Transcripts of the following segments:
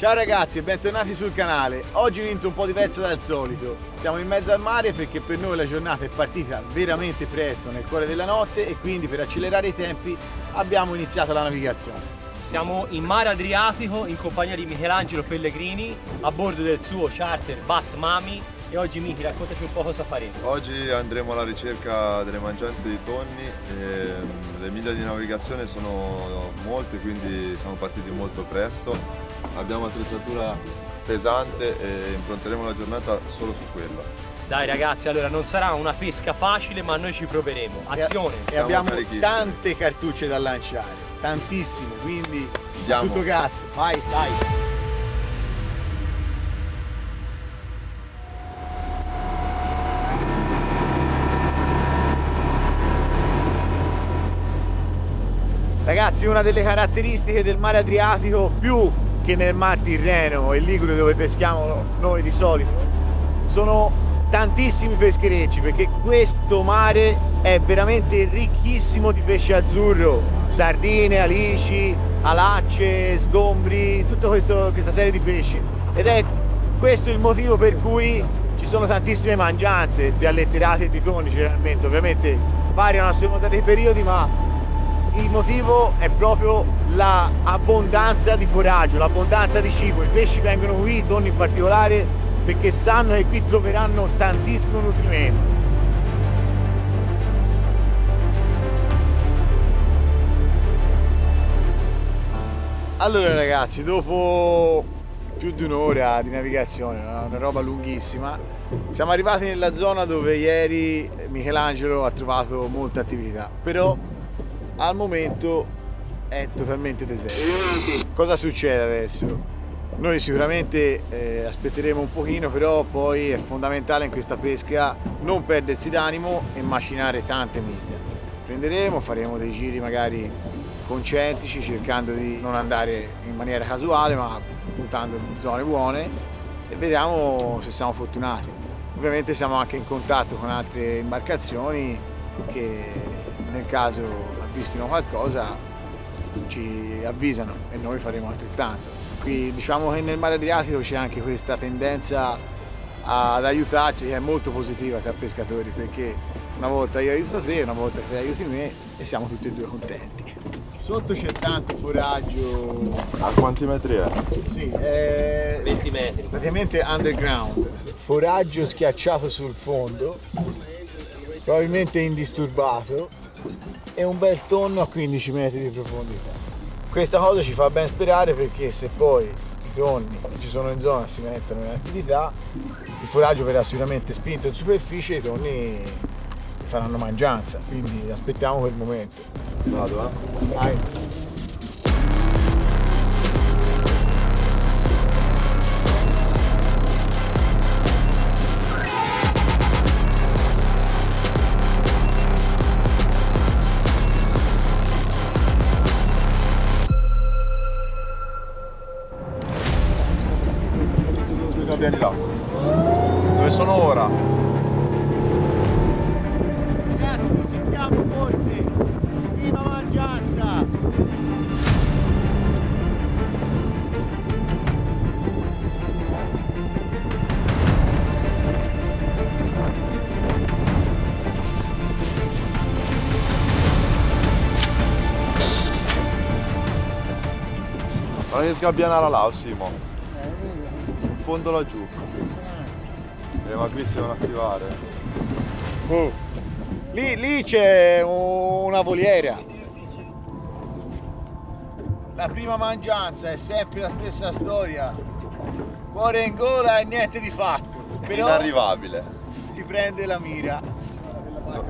Ciao ragazzi e bentornati sul canale. Oggi un intro un po' diverso dal solito. Siamo in mezzo al mare perché per noi la giornata è partita veramente presto nel cuore della notte e quindi per accelerare i tempi abbiamo iniziato la navigazione. Siamo in mare Adriatico in compagnia di Michelangelo Pellegrini a bordo del suo charter Bat Mami e oggi Michi, raccontaci un po' cosa faremo. Oggi andremo alla ricerca delle mangianze di tonni e le miglia di navigazione sono molte, quindi siamo partiti molto presto. Abbiamo attrezzatura pesante e impronteremo la giornata solo su quello. Dai ragazzi, allora non sarà una pesca facile ma noi ci proveremo. Azione! E abbiamo tante cartucce da lanciare, tantissime, quindi Andiamo. tutto gas, vai! Dai! Ragazzi, una delle caratteristiche del mare Adriatico, più che nel mar Tirreno e Ligure dove peschiamo noi di solito, sono tantissimi pescherecci, perché questo mare è veramente ricchissimo di pesce azzurro, sardine, alici, alacce, sgombri, tutta questa serie di pesci, ed è questo il motivo per cui ci sono tantissime mangianze di alletterati e di tonni generalmente. Ovviamente variano a seconda dei periodi, ma il motivo è proprio l'abbondanza di foraggio, l'abbondanza di cibo. I pesci vengono qui, i tonni in particolare, perché sanno che qui troveranno tantissimo nutrimento. Allora ragazzi, dopo più di un'ora di navigazione, una roba lunghissima, siamo arrivati nella zona dove ieri Michelangelo ha trovato molta attività, però al momento è totalmente deserto. Cosa succede adesso? Noi sicuramente aspetteremo un pochino, però poi è fondamentale in questa pesca non perdersi d'animo e macinare tante miglia. Prenderemo, faremo dei giri magari concentrici, cercando di non andare in maniera casuale, ma puntando in zone buone, e vediamo se siamo fortunati. Ovviamente siamo anche in contatto con altre imbarcazioni che nel caso avvistino qualcosa ci avvisano e noi faremo altrettanto. Qui diciamo che nel mare Adriatico c'è anche questa tendenza ad aiutarci che è molto positiva tra pescatori, perché una volta io aiuto te, una volta te aiuti me e siamo tutti e due contenti. Sotto c'è tanto foraggio. A quanti metri è? Sì, 20 metri. praticamente underground. Foraggio schiacciato sul fondo, probabilmente indisturbato, e un bel tonno a 15 metri di profondità. Questa cosa ci fa ben sperare, perché se poi i tonni che ci sono in zona si mettono in attività, il foraggio verrà sicuramente spinto in superficie e i tonni faranno mangianza, quindi aspettiamo quel momento. Vado, Vai. Vieni là. Dove sono ora? Ragazzi, ci siamo forse! Prima mangianza! Guarda che sgabbianara là, Simo. In fondo laggiù. Ma qui si devono attivare. Lì c'è una voliera. La prima mangianza è sempre la stessa storia. Cuore in gola e niente di fatto. Però Inarrivabile. si prende la mira.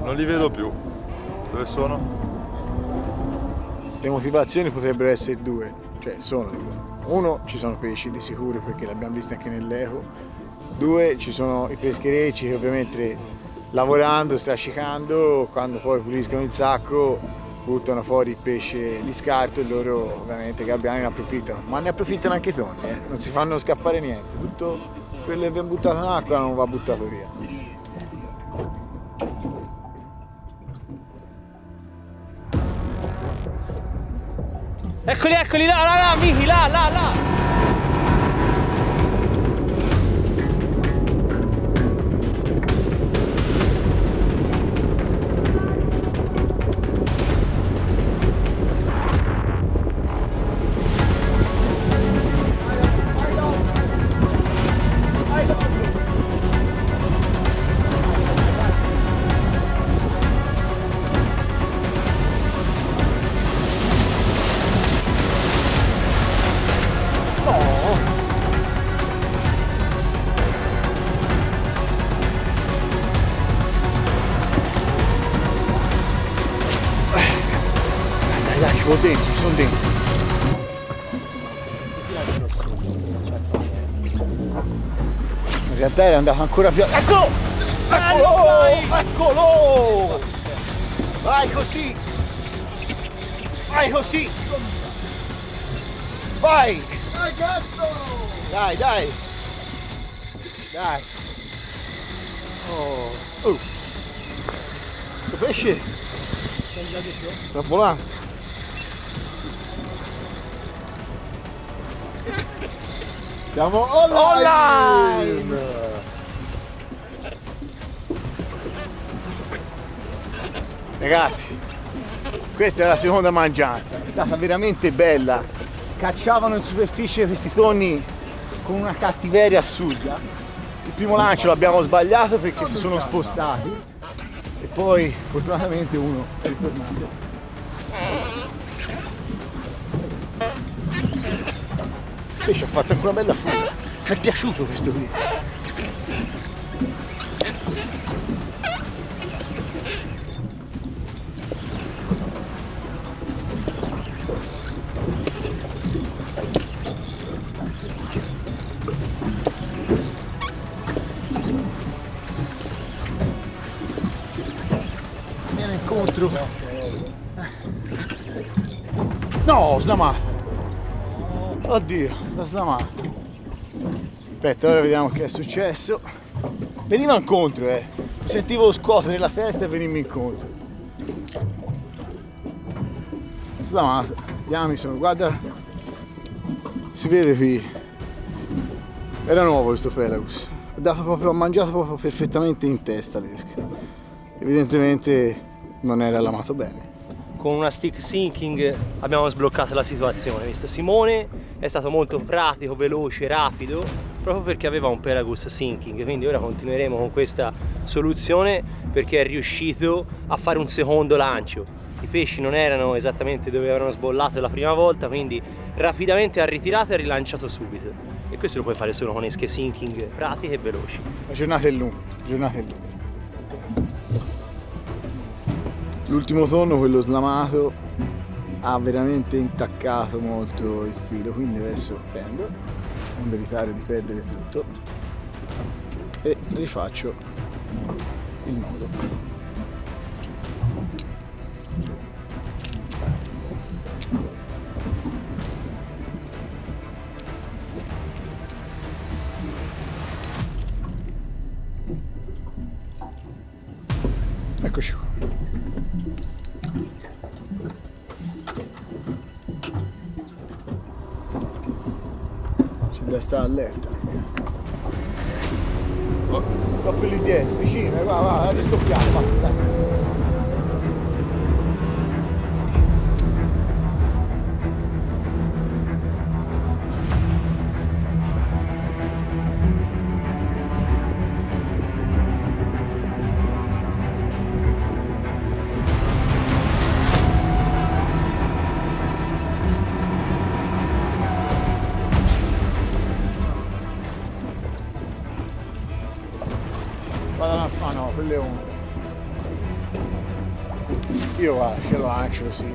Non li vedo più. Dove sono? Le motivazioni potrebbero essere due, cioè sono due. Uno, ci sono pesci di sicuro, perché l'abbiamo visto anche nell'eco. Due, ci sono i pescherecci che ovviamente lavorando, strascicando, quando poi puliscono il sacco buttano fuori il pesce di scarto e loro ovviamente gabbiani ne approfittano, ma ne approfittano anche i tonni, non si fanno scappare niente, tutto quello che abbiamo buttato in acqua non va buttato via. Eccoli, eccoli, là, Michi, là. sono dentro. In realtà era andato ancora più. Eccolo! Eccolo! Eccolo! Vai così! Vai così! Vai! Dai cazzo! Dai, dai! Dai! Oh! Questo pesce sta volando! Siamo online! Ragazzi, questa è la seconda mangianza, è stata veramente bella. Cacciavano in superficie questi tonni con una cattiveria assurda. Il primo lancio l'abbiamo sbagliato perché si sono spostati e poi fortunatamente uno è ritornato. Il pesce ha fatto anche una bella fuga. Mi è piaciuto questo video. Viene incontro. No, ho slamato. Oddio, l'ho slamato. Aspetta, ora vediamo che è successo. Veniva incontro, sentivo scuotere la testa e venimmi incontro. Slamato. Gli ami sono, guarda. Si vede qui. Era nuovo questo Pelagus. Ha mangiato proprio perfettamente in testa l'esca. Evidentemente non era lamato bene. Con una stick sinking abbiamo sbloccato la situazione, visto? Simone è stato molto pratico, veloce, rapido, proprio perché aveva un Pelagus sinking, quindi ora continueremo con questa soluzione perché è riuscito a fare un secondo lancio. I pesci non erano esattamente dove avevano sbollato la prima volta, quindi rapidamente ha ritirato e rilanciato subito. E questo lo puoi fare solo con esche sinking pratiche e veloci. La giornata è lunga, L'ultimo tonno, quello slamato, ha veramente intaccato molto il filo, quindi adesso prendo, onde evitare di perdere tutto, e rifaccio il nodo. Eccoci qua. C'è da stare allerta. Troppo lì dietro, vicino, va, riscoppiamo, basta. Ah no, quelle onde. Io guarda, ce lo lancio così.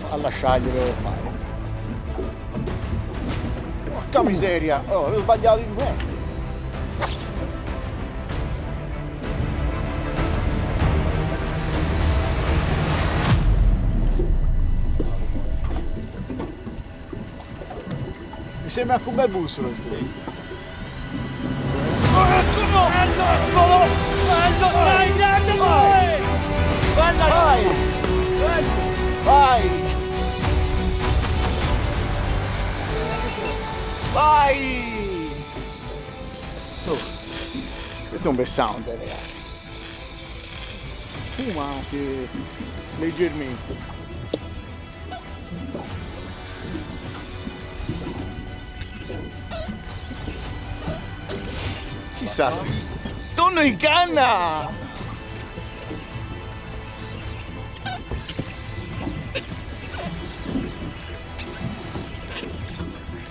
A lasciarglielo fare. Porca miseria! Oh, avevo sbagliato il metro. Mi sembra anche un bel bussolo il tuo. Dai, grande voi! Guarda, Vai! Vai! Vai! Oh, questo è un bel sound, ragazzi. Fuma anche leggermente. Chissà se... Tonno in canna!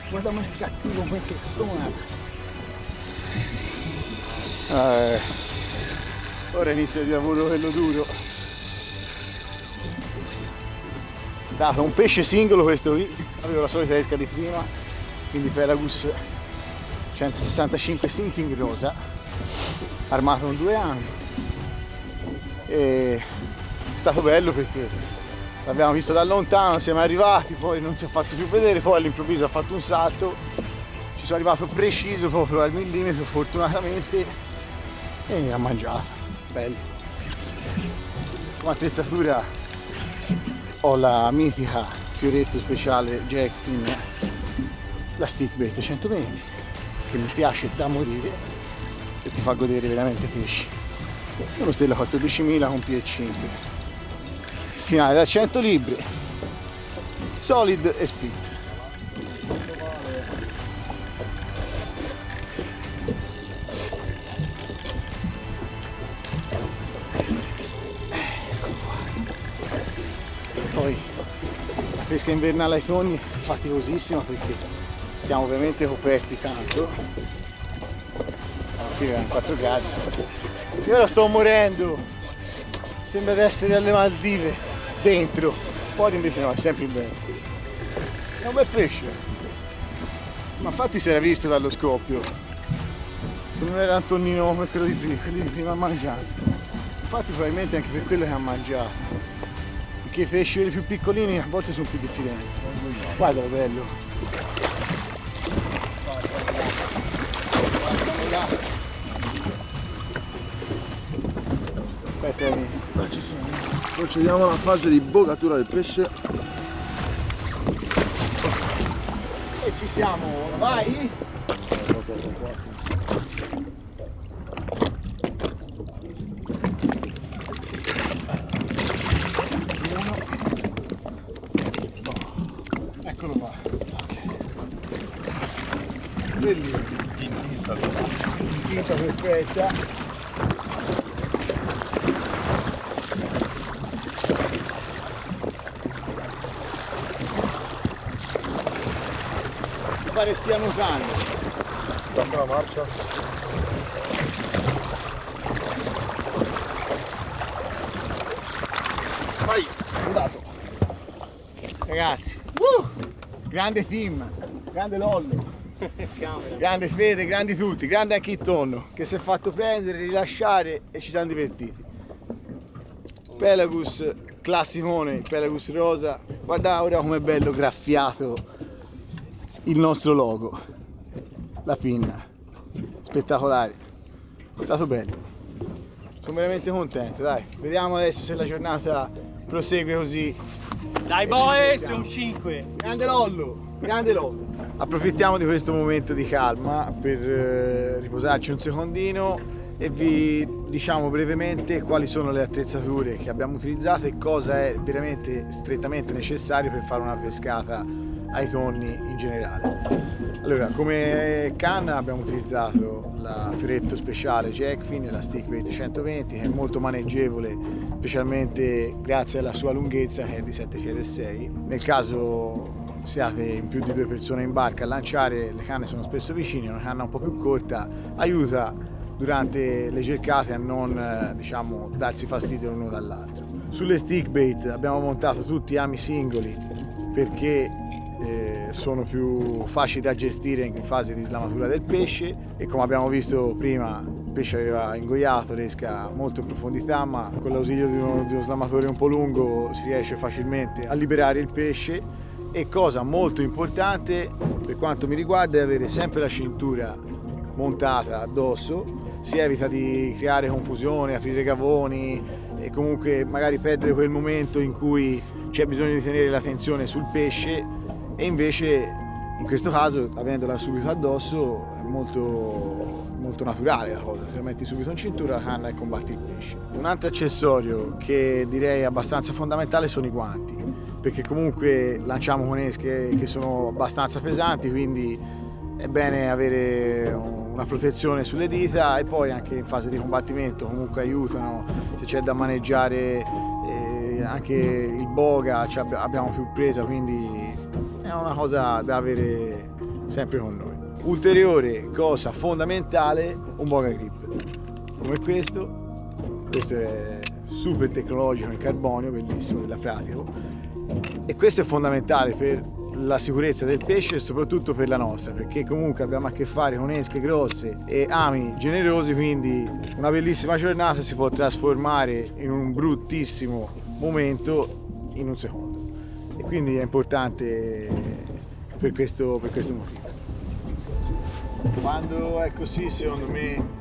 Guarda ma cattivo come che suona! Ora inizia il lavoro quello duro. stato un pesce singolo questo qui, avevo la solita esca di prima, quindi Pelagus 165 sinking rosa, armato con 2 anni. E è stato bello perché l'abbiamo visto da lontano, siamo arrivati, poi non si è fatto più vedere, poi all'improvviso ha fatto un salto, ci sono arrivato preciso proprio al millimetro fortunatamente e ha mangiato, bello. Come attrezzatura ho la mitica fioretto speciale Jackfin, la Stickbait 120, che mi piace da morire e ti fa godere veramente pesci. Uno stella 14.000 con P5, finale da 100 libbre, solid e split. Poi la pesca invernale ai tonni è faticosissima perché siamo ovviamente coperti tanto. Stamattina erano 4 gradi. Io ora sto morendo. Sembra di essere alle Maldive, dentro. Fuori invece no, è sempre in vento. È un bel pesce. Ma infatti si era visto dallo scoppio che non era un tonnino come quello di prima, quelli di prima mangianza. Infatti probabilmente anche per quello che ha mangiato. Perché i pesci quelli più piccolini a volte sono più diffidenti. Guardalo bello. Aspetta, Procediamo alla fase di bogatura del pesce. e ci siamo, vai! Eccolo qua. Bellissimo. Tinta perfetta. Mi pare stia nuotando. Stacca la marcia. Vai, è andato. Ragazzi, grande team, grande Lollo, grande Fede, grandi tutti, grande anche il tonno che si è fatto prendere, rilasciare e ci siamo divertiti. Pelagus classicone, Pelagus rosa, guarda ora com'è bello graffiato il nostro logo, la pinna, spettacolare, è stato bello, sono veramente contento, dai, vediamo adesso se la giornata prosegue così. Dai boys, un 5! Grande Lollo, grande Lollo. Approfittiamo di questo momento di calma per riposarci un secondino e vi diciamo brevemente quali sono le attrezzature che abbiamo utilizzato e cosa è veramente strettamente necessario per fare una pescata ai tonni in generale. Allora, come canna abbiamo utilizzato la fioretto speciale Jackfin e la Stickbait 120 che è molto maneggevole, specialmente grazie alla sua lunghezza che è di 7,6 piedi. Nel caso siate in più di 2 persone in barca a lanciare, le canne sono spesso vicine, una canna un po' più corta aiuta durante le cercate a non diciamo darsi fastidio l'uno dall'altro. Sulle stickbait abbiamo montato tutti ami singoli perché sono più facili da gestire in fase di slamatura del pesce e come abbiamo visto prima il pesce aveva ingoiato l'esca molto in profondità, ma con l'ausilio di uno slamatore un po' lungo si riesce facilmente a liberare il pesce. E cosa molto importante per quanto mi riguarda è avere sempre la cintura montata addosso, si evita di creare confusione, aprire gavoni e comunque magari perdere quel momento in cui c'è bisogno di tenere la tensione sul pesce e invece in questo caso avendola subito addosso è molto naturale la cosa, se la metti subito in cintura la canna e combatti il pesce. Un altro accessorio che direi abbastanza fondamentale sono i guanti, perché comunque lanciamo con esche che sono abbastanza pesanti, quindi è bene avere una protezione sulle dita e poi anche in fase di combattimento comunque aiutano, se c'è da maneggiare anche il boga abbiamo più presa, quindi è una cosa da avere sempre con noi. Ulteriore cosa fondamentale, un boga grip come questo è super tecnologico in carbonio, bellissimo, della Pratico, E questo è fondamentale per la sicurezza del pesce e soprattutto per la nostra, perché comunque abbiamo a che fare con esche grosse e ami generosi, quindi una bellissima giornata si può trasformare in un bruttissimo momento in un secondo, e quindi è importante per questo motivo. Quando è così, secondo me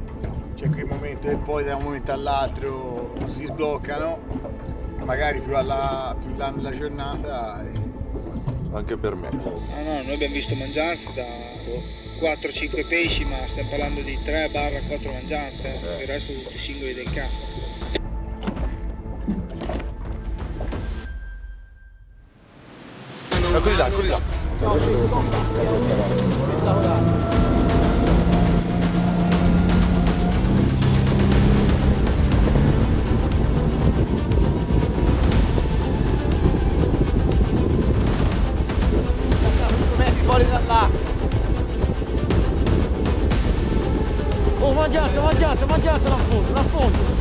c'è quel momento e poi da un momento all'altro si sbloccano, magari più là nella giornata. Anche per me. No, noi abbiamo visto mangiarsi da 4-5 pesci, ma stiamo parlando di 3-4 mangianze, il resto tutti singoli del campo. Eccoli là, eccoli là. Fuori da là! Oh, mangiate là fondo!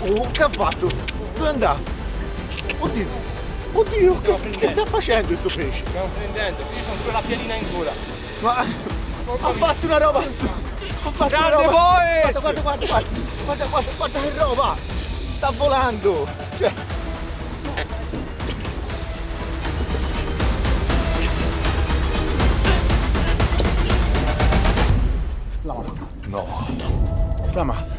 Oh, che ha fatto? Dove è andato? Oddio, che sta facendo questo pesce? Stiamo prendendo, io sono con la piadina in gola. Ma ha fatto una roba Grande voi! Guarda che roba! Sta volando! Cioè... Slamato.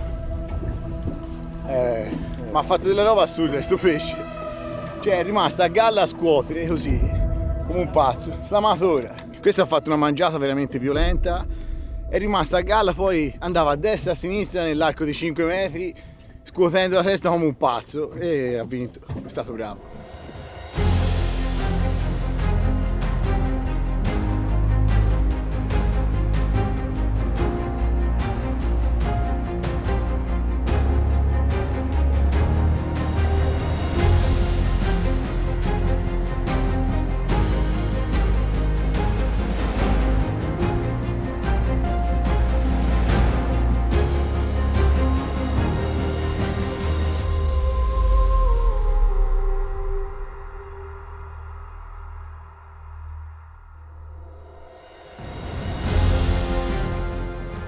Ma ha fatto delle robe assurde sto pesce. Cioè è rimasta a galla a scuotere così, come un pazzo. Slamato ora. Questo ha fatto una mangiata veramente violenta. È rimasta a galla, poi andava a destra e a sinistra nell'arco di 5 metri, scuotendo la testa come un pazzo, e ha vinto. È stato bravo.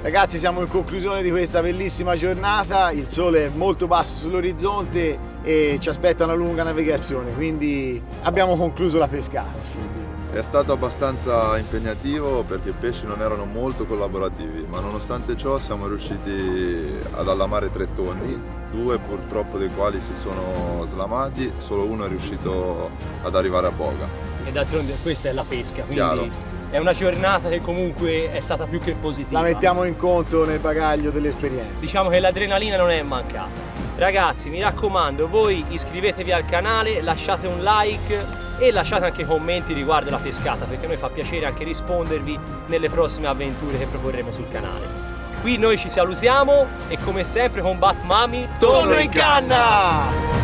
Ragazzi, siamo in conclusione di questa bellissima giornata, il sole è molto basso sull'orizzonte e ci aspetta una lunga navigazione, quindi abbiamo concluso la pescata. È stato abbastanza impegnativo perché i pesci non erano molto collaborativi, ma nonostante ciò siamo riusciti ad allamare 3 tonni, 2 purtroppo dei quali si sono slamati, solo uno è riuscito ad arrivare a boga. E d'altronde questa è la pesca, quindi Chiaro. è una giornata che comunque è stata più che positiva. La mettiamo in conto nel bagaglio dell'esperienza. Diciamo che l'adrenalina non è mancata. Ragazzi, mi raccomando, voi iscrivetevi al canale, lasciate un like e lasciate anche commenti riguardo la pescata, perché a noi fa piacere anche rispondervi nelle prossime avventure che proporremo sul canale. Qui noi ci salutiamo e come sempre con Bat Mami Tonno in canna!